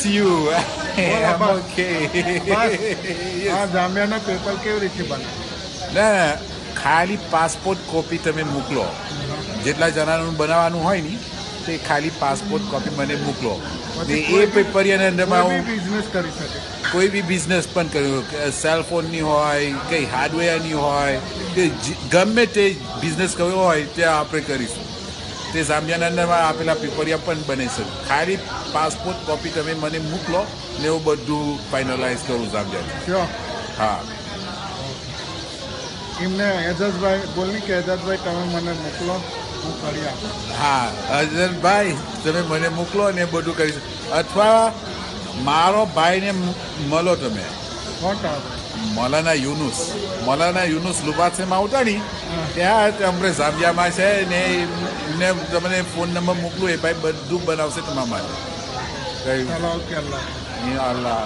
you. બોલો I'm bus. okay. બસ આ જામ્યાના paper કેવી રીતે બને? ના ખાલી પાસપોર્ટ કોપી તમે મોકલો, જેટલા જણાનું બનાવવાનું હોય ને તે ખાલી પાસપોર્ટ કોપી મને મોકલો. ને એ પેપરિયાના અંદરમાં કોઈ હું બી બિઝનેસ કરી શકે. કોઈ બી બિઝનેસ પણ કર્યો, સેલફોનની હોય, કંઈ હાર્ડવેરની હોય, કે ગમે તે બિઝનેસ કર્યો હોય ત્યાં આપણે કરીશું. તે જામ્યાના અંદરમાં આપેલા પેપરિયા પણ બને છે. ખાલી પાસપોર્ટ કોપી તમે મને મોકલો ને હું બધું ફાઇનલાઇઝ કરું જામ્યાનું. શ્યોર. હા એમને એજાજભાઈ બોલની કે એજાજભાઈ તમે મને મોકલો, હું કરી આપું. હા અજરભાઈ તમે મને મોકલો ને એ બધું કરીશ. અથવા મારો ભાઈને મળો તમે, કોણ આવે? મૌલાના યુનુસ લુબાસેમાં આવતા ની ત્યાં અમને જામ્યામાં છે ને એમને તમને ફોન નંબર મોકલું, એ ભાઈ બધું બનાવશે તમારા માટે. ચલો ઓકે, અલ્લાહ. અલ્લાહ